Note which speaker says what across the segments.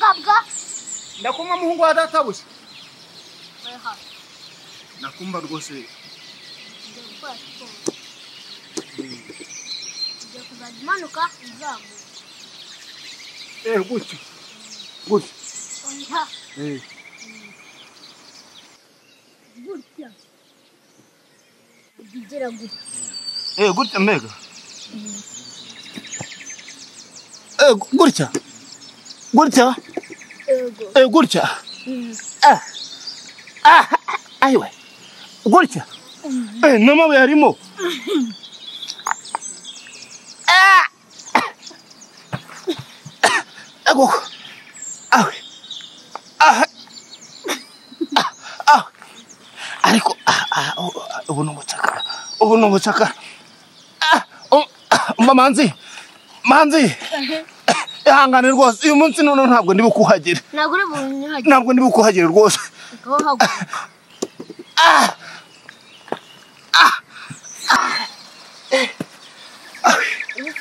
Speaker 1: mabwa
Speaker 2: ndakumva muhungu wa data busa
Speaker 1: aha
Speaker 2: nakumva rwose
Speaker 1: ngiye gukora siporo ngiye kuzajya umanuka uzamuka
Speaker 2: gutyo
Speaker 1: oya gutya ugira gutya
Speaker 2: gutya mbega gutya gutya ayiwe gutya n'amabuye arimo ariko ubu ni umucakara manzi ihangane rwose uyu munsi none ntabwo ndi bukuhagire ntabwo ndi bukuhagire rwose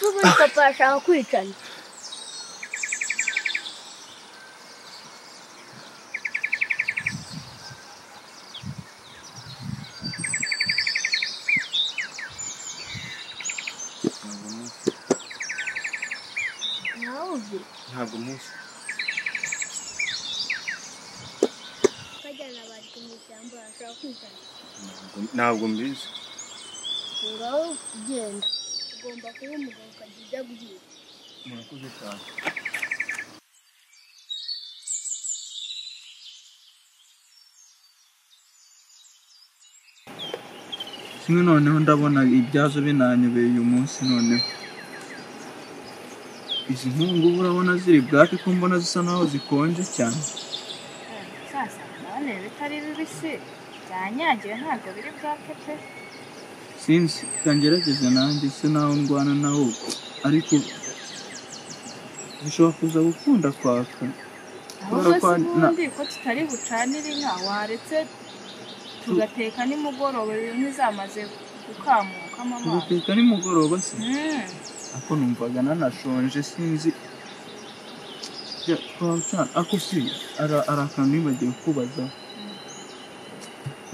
Speaker 1: ubu papa yashaka kwicana
Speaker 2: ntabwo muzi
Speaker 1: kajyana bari mu ishyamba bashaka kwicana
Speaker 2: ntabwo mbizi
Speaker 1: ngaho ugenda ugomba kuba umugabo ukajya ujya guhiga
Speaker 2: murakoze cyane
Speaker 3: kimwe noneho ndabona ibyazo binanyobeye uyu munsi noneho izi nkungu urabona ziri bwake ko mbona zisa naho zikonje cyane
Speaker 4: sasa none bitari bibisi byanyagiwe ntabwo biri bwake pe
Speaker 3: sinzi kangerageze nanjye se naho ndwana naho ariko bishobora kuza gukunda kwaka
Speaker 4: ahubwo se ubundi ko tutari bucanire inka waretse tugateka nimugoroba inkwi zamaze gukamukamo amazi
Speaker 3: tugateka nimugoroba se ako numvaga nanashonje sinzi ako si arakantu nibagiwe kubaza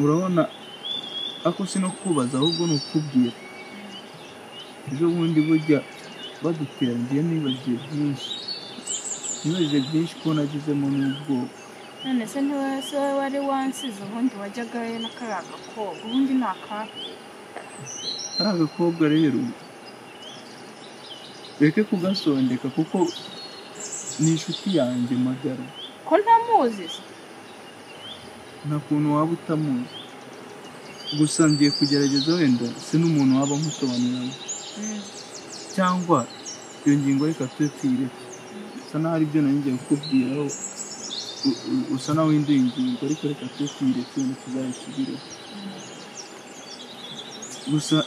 Speaker 3: urabona ako si no kubaza ahubwo ni ukubwira ejo bundi burya badutera ngiye nibagiye byinshi ko nagizemo n'ubwoba
Speaker 4: none se ntiwese wari wansize ubundi wajyagayo n'akariya gakobwa ubundi ni akahe
Speaker 3: ari agakobwa rero reke kugasondeka kuko ni inshuti yanjye magara
Speaker 4: ko ntamuzi se
Speaker 3: nta kuntu waba utamuzi gusa ngiye kugerageza wenda se n'umuntu waba amusobanurira cyangwa iyo ngingo reka tube tuyireke usa naho ari byo nari ngiye kukubwiraho usa naho winduye ingingo ariko reka tube tuyireke wenda tuzayisubireho gusa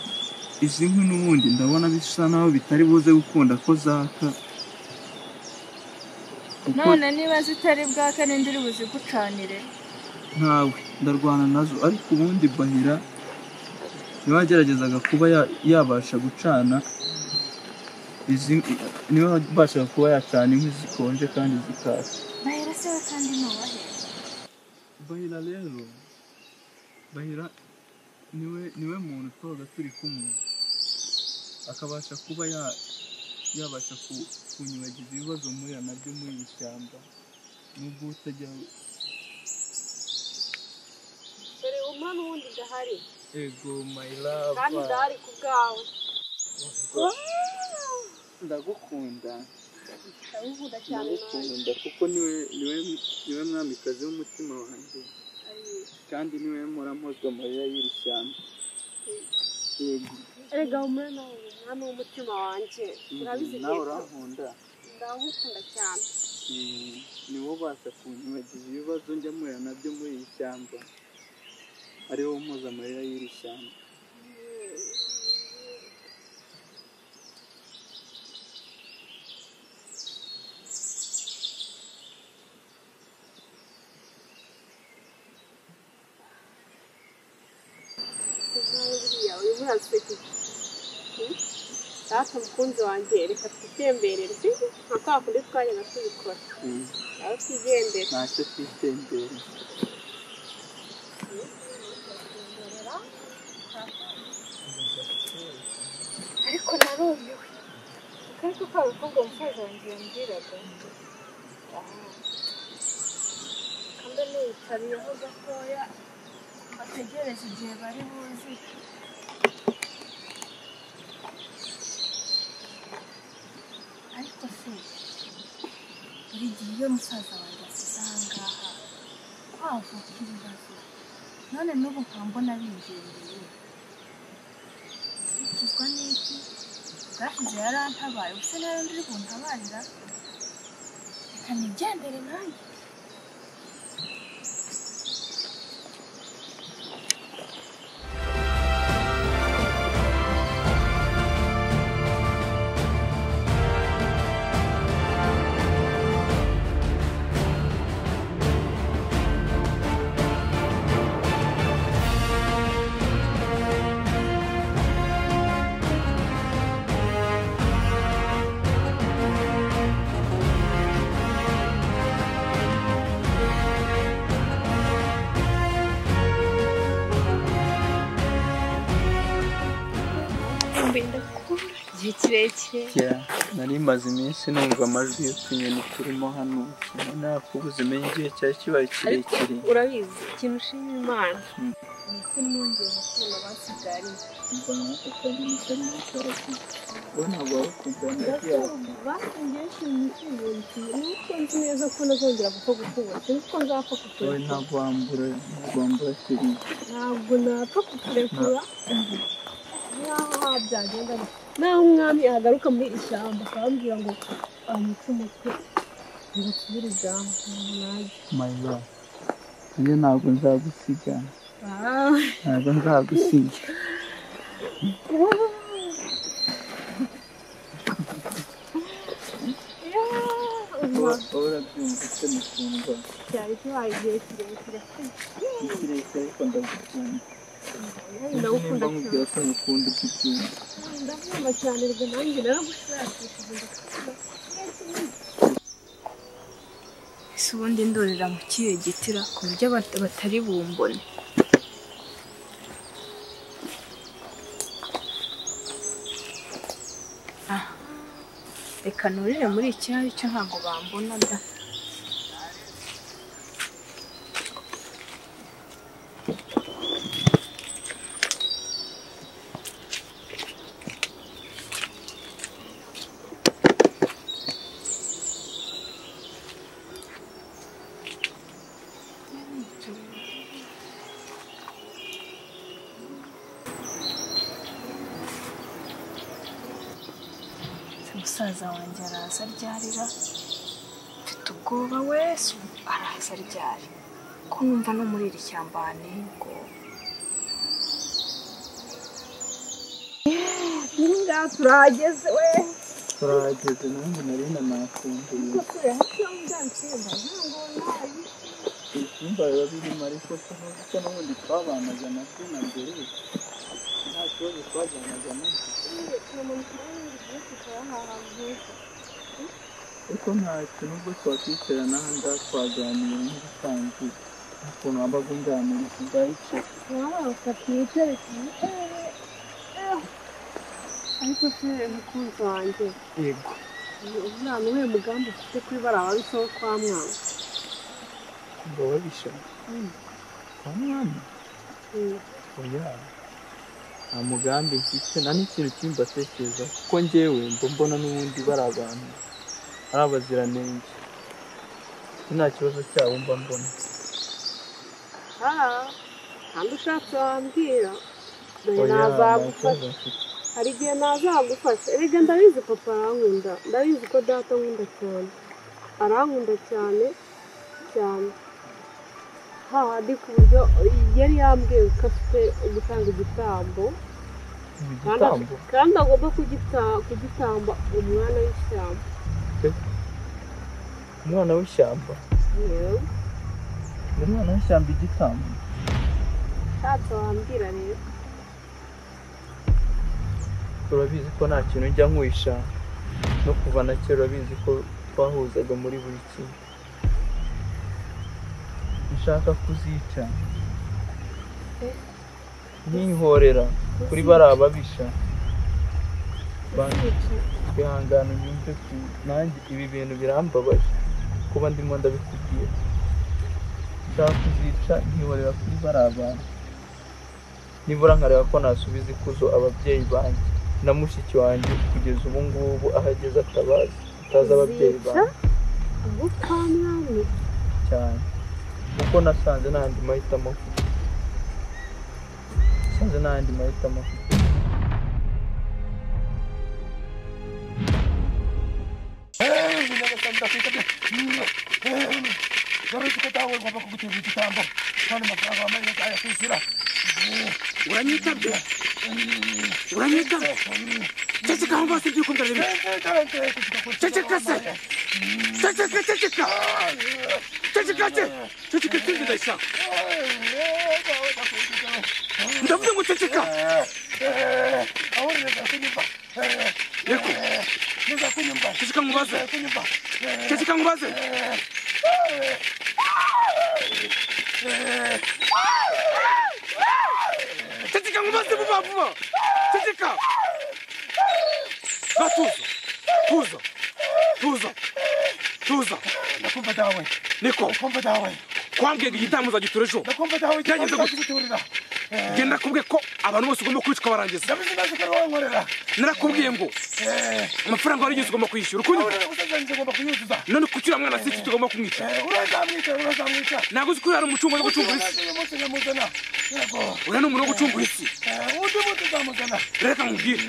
Speaker 3: izi nkwi n'ubundi ndabona bisa naho bitari buze gukunda ko zaka
Speaker 4: none niba zitari bwake n'indi uri buzigucanire
Speaker 3: ntawe ndarwana nazo ariko ubundi Bahira niba yageragezaga kuba yabasha gucana niba yabashaga kuba yacana inkwi zikonje kandi zikaka
Speaker 4: Bahira se we kandi nubahe
Speaker 3: Bahira rero Bahira niwe muntu twabaga turi kumwe akabasha kuba yabasha kunyibagiza ibibazo muhura nabyo muri iri shyamba nubwo utajya
Speaker 4: dore umwana wundi ndahari
Speaker 3: ego my love
Speaker 4: kandi ndahari ku bwawe
Speaker 3: ndagukunda
Speaker 4: ndagukunda cyane
Speaker 3: ndagukunda kuko niwe mwamikazi w'umutima wanjye kandi niwe murampoza amarira y'iri shyamba yego
Speaker 4: erega umwana w'umutima wanjye urabizi
Speaker 3: nawe urankunda
Speaker 4: ndagukunda cyane
Speaker 3: niwo ubasha kunyibagiza ibibazo njya muhura nabyo muri iri shyamba ariwo mpoza amarira y'iri shyamba
Speaker 5: data mukunzi wanjye reka twitemberere sibyo nka kwa kundi twajyaga tubikora aho twigendera
Speaker 3: ntacyo twitembere
Speaker 4: ariko narumiwe kandi ko abakobwa musaza wanjye yambwiraga kandi niyicariyeho gatoya bategereze igihe bari buzi ariko se buri gihe iyo musaza wanjye asize aha ngaha havuka ibibazo none n'ubu nkambona bingendeye bikizwa n'iki bwashize yarantabaye ubuse nayo ndiri buntabarira reka nigendere nanjye igihe kirekire
Speaker 3: nari maze iminsi numva amajwi y'utunyoni turimo hano nakubuze menye igihe cyari kibaye kirekire
Speaker 5: urabizi ikintu ushima imana nuko nongeye gukunda basigariye
Speaker 3: mbona akanyoni karimo karavuga wowe ntabwo wakumva
Speaker 5: bafungiye ikintu cy'ibintu nuko nzi neza ko nazongera gupfa gukubura sinzi ko nzapfa kukurekura
Speaker 3: wowe ntabwo wambura kiri
Speaker 5: ntabwo napfa kukurekura nkaho byagenda naho umwami ahagaruka muri iri shyamba akababwira ngo amuce umutwe ngo asubire ijambo
Speaker 3: mayiba iyo ntabwo nzagusiga ntabwo nzagusiga urabyumva ute mukundwa
Speaker 5: cyari kibaye igihe kirekire
Speaker 3: kirekire ariko ndagukunda
Speaker 5: ndagukunda
Speaker 3: nimba nkubwira ko mukunda ibyo byumva
Speaker 5: ndabyumva cyane reka nanjye naragushakishije
Speaker 4: ese ubundi ndorera mu kihe gitira ku buryo batari bumbone reka nurire muri iki cyo ntabwo bambona da musaza wanjye araza aryarira mfite ubwoba wese araza aryari ko numva no muri iri shyamba hanengo
Speaker 5: ninga turageze we
Speaker 3: turageze nanjye nari nanakumbuye
Speaker 5: kure hafi yo byansimba ntabwo nabi
Speaker 3: ibyumba biba birimo ariko ko n'ubundi twabanaga nabyo na mbere nta kibazo twajyanaga nabyo ariko ntacyo nubwo twakwicarana aha ngaha twaganira nk'ibisanzwe ukuntu wabaga unganira tuzayicara
Speaker 5: twakwicara ariko se mukunzi wanjye
Speaker 3: yego
Speaker 5: umwana uwe mugambi ufite kuri bariya babishaho kwa mwana
Speaker 3: ngo babisha kwa mwana oya nta mugambi mfite nta n'ikintu kimbatekereza kuko njyewe mbona n'ubundi bari abantu ari abaziranenge nta kibazo cyabo mba mbona
Speaker 5: kandi ushatse wambwira nazagufasha hari igihe nazagufasha erega ndabizi papa arankunda ndabizi ko data ankunda cyane arankunda cyane cyane hahandi ku buryo yari yambwiye ko afite gutanga igitambo kandi agomba kugitamba umwana w'ishyamba
Speaker 3: umwana w'ishyamba
Speaker 5: yewe
Speaker 3: umwana w'ishyamba igitambo
Speaker 5: ushatse wambwira rero
Speaker 3: urabizi ko nta kintu njya nkwisha no kuva na kera urabizi ko twahuzaga muri buri kintu nshaka kuzica nkihorera kuri bariya babisha bihangana unyumve nanjye ibi bintu birambabaje kuba ndimo ndabikubwira nshaka kuzica nkihorera kuri bariya bantu nibura nkareba ko nasubiza ikuzo ababyeyi banjye na mushiki wanjye kugeza ubu ngubu ahageze atazi ababyeyi banjye cyane kuko nasanze n'andi mahitamo afite
Speaker 2: Uranyita ceceka aho bose byuko ndarebe ceceka se ceceka ndayisha ndavuze ngo ceceka yego ceceka nkubaze ceceka nkubaze vuba ceceka tuza nakumva dawe niko kwambwiye igitamuza giturejo byageze guturira genda kubwe ko abantu bose ugomba kwicwa barangiza narakubwiye ngo amafaranga wari yose ugomba kwishyura none kucyura mwana siki tugomba kumwica ntabwo uzi ko yari umucungo wo gucungura isi uriya ni umuntu wo gucungura isi reka nkubwire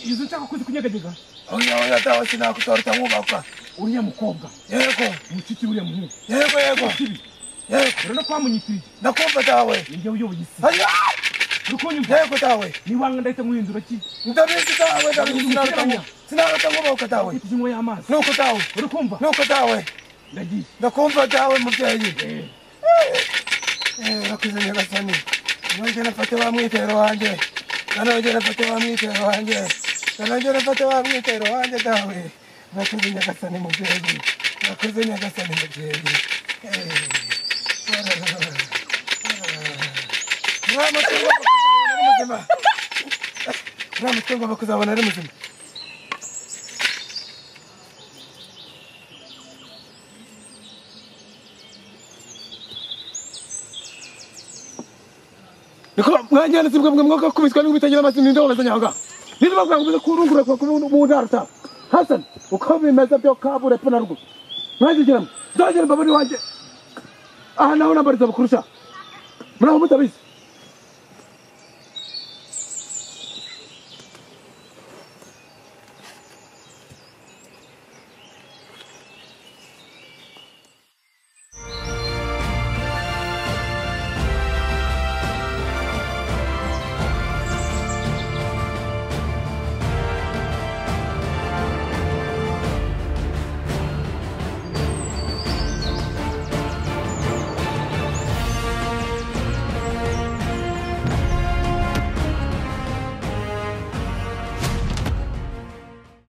Speaker 2: izo nshaka kuzi kunyeganyega oya dawe sinakutorota nkubaka uriya mukobwa yego muciki uriya muhungu yego urabona ko wamunyitiriye ndakumva dawe njye uyoboye isi urukunyumva yego dawe niwanga ndahita nkuhindura ki ndabizi dawe sinarota nkubaka dawe ufite inywa y'amazi nuko dawe urukumva nuko dawe ndagiye ndakumva dawe mubyeyi urakoze nyagasani nongera nafate wa mwitero wanjye nanongera nafate wa mwitero wanjye dawe urakoze nyagasani mubyeyi uriya mutungo bakuzabona ari muzima niko mwajyana sibwo mwe mwaka kubiswa n'ubitagira amazina ndabona nyanga niba bwanguze kurungura kwa mu ndarta Hassan ukabimeza byo kabure pona rugo mwajyana ndagera babari wanje aha naho nambariza bakurusha muraho mutabizi